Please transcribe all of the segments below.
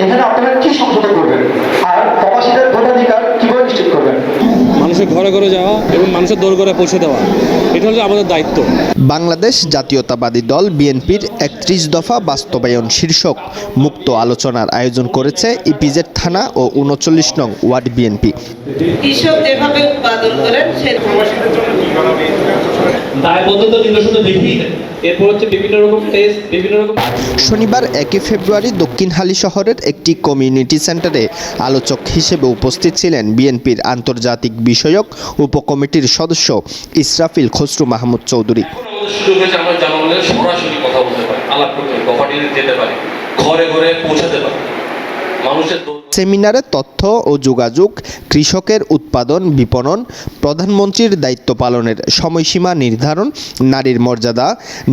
এখানে আপনারা কি সংশোধন করবেন আর প্রবাসীদের ভোটাধিকার কিভাবে নিশ্চিত করবেন? মানুষের ঘরে ঘরে যাওয়া এবং মানুষের দোরগোড়ায় পৌঁছে দেওয়া, এটা হলো আমাদের দায়িত্ব। বাংলাদেশ জাতীয়তাবাদী দল বিএনপির ৩১ দফা বাস্তবায়ন শীর্ষক মুক্ত আলোচনার আয়োজন করেছে ইপিজেড থানা ও ৩৯ নং ওয়ার্ড বিএনপি। কৃষক যেভাবে উৎপাদন করেন দায়বদ্ধতা নির্দেশনা দেখিয়ে দেন। এরপর হচ্ছে বিভিন্ন রকম টেস্ট, বিভিন্ন রকম। শনিবার ১ ফেব্রুয়ারি দক্ষিণহালী শহরের একটি কমিউনিটি সেন্টারে আলোচক হিসেবে উপস্থিত ছিলেন বিএনপির আন্তর্জাতিক বিষয়ক উপকমিটির সদস্য ইসরাফিল খসরু মাহমুদ চৌধুরী। সুযোগ হয়েছে আমরা জনগণের সরাসরি কথা বলতে পারি, আলাপ করতে পারি, গফাটিতে যেতে পারি, ঘরে ঘরে পৌঁছাতে পারি। সেমিনারে তথ্য ও যোগাযোগ, কৃষকের উৎপাদন বিপণন, প্রধানমন্ত্রীর দায়িত্ব পালনের সময়সীমা নির্ধারণ, নারীর মর্যাদা,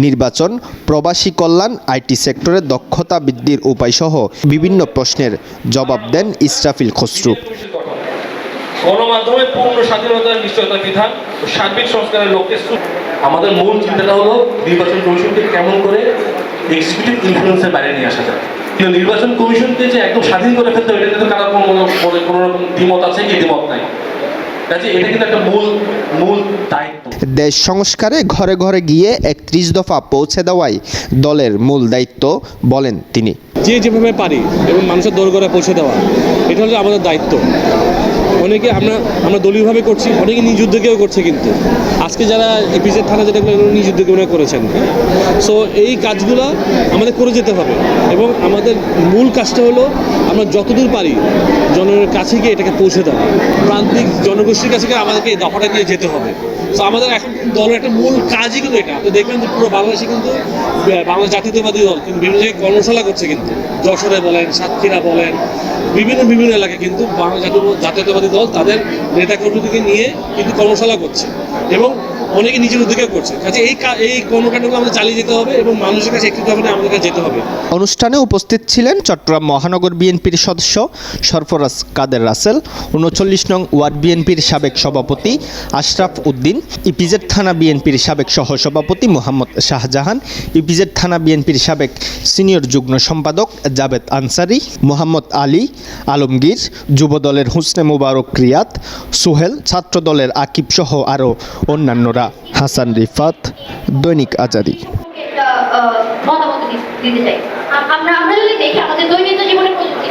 নির্বাচন, প্রবাসী কল্যাণ, আইটি সেক্টরে দক্ষতা বৃদ্ধির উপায়সহ বিভিন্ন প্রশ্নের জবাব দেন ইসরাফিল খসরু। গণমাধ্যমে পূর্ণ স্বাধীনতার নিশ্চয়তার বিধান ও সার্বিক সংস্কারের লক্ষ্যে আমাদের মূল চিন্তাটা হলো নির্বাচন কমিশনকে কেমন করে এক্সিকিউটিভ ইনফ্লুয়েন্সের বাইরে নিয়ে আসা যায়। কিন্তু নির্বাচন কমিশনকে যে একদম স্বাধীন করে ফেলতে হবে, এটা কিন্তু কারোর কোনো রকম দ্বিমত আছে কি দ্বিমত নাই। কাজে এটা কিন্তু একটা মূল দায়িত্ব। দেশ সংস্কারে ঘরে ঘরে গিয়ে ৩১ দফা পৌঁছে দেওয়াই দলের মূল দায়িত্ব বলেন তিনি। যেভাবে পারি এবং মানুষের দোরগোড়ায় পৌঁছে দেওয়া, এটা হলো আমাদের দায়িত্ব। অনেকে আমরা দলীয়ভাবে করছি, অনেকে নিজ উদ্যোগেও করছে, কিন্তু আজকে যারা ইপিজেড থানা যেটা নিজ উদ্যোগে ওনারা করেছেন। সো এই কাজগুলো আমাদের করে যেতে হবে এবং আমাদের মূল কাজটা হলো আমরা যতদূর পারি জনগণের কাছে গিয়ে এটাকে পৌঁছে দেওয়া, প্রান্তিক জনগোষ্ঠীর কাছে গিয়ে আমাদেরকে এই দফাটা নিয়ে যেতে হবে। তো আমাদের এখন দলের একটা মূল কাজই কিন্তু এটা। আপনি দেখবেন যে পুরো বাংলাদেশে কিন্তু বাংলাদেশ জাতীয়তাবাদী দল কিন্তু বিভিন্ন জায়গায় কর্মশালা করছে, কিন্তু যশোরে বলেন, সাতক্ষীরা বলেন, বিভিন্ন এলাকায় কিন্তু বাংলাদেশ জাতীয়তাবাদী দল তাদের নেতাকর্মীদেরকে নিয়ে কিন্তু কর্মশালা করছে এবং অনেকে নিজের উদ্যোগে করছে। কাজে এই কর্মকাণ্ডগুলো আমাদের চালিয়ে যেতে হবে এবং মানুষের কাছে একটু আমাদের কাছে যেতে হবে। অনুষ্ঠানে উপস্থিত ছিলেন চট্টগ্রাম মহানগর বিএনপির সদস্য সরফরাজ কাদের রাসেল, ৩৯ নং ওয়ার্ড বিএনপির সাবেক সভাপতি আশরাফ উদ্দিন, ইপিজেড থানা বিএনপির সাবেক সহসভাপতি মোহাম্মদ শাহজাহান, ইপিজেড থানা বিএনপির সাবেক সিনিয়র যুগ্ম সম্পাদক জাবেদ আনসারি, মোহাম্মদ আলী আলমগীর, যুবদলের হুসনে মুবারক রিয়াদ, সোহেল, ছাত্রদলের আকিব সহ আরও অন্যান্যরা। হাসান রিফাত, দৈনিক আজাদী। মতামত দিতে চাই। আমরা যদি দেখি আমাদের দৈনন্দিন জীবনে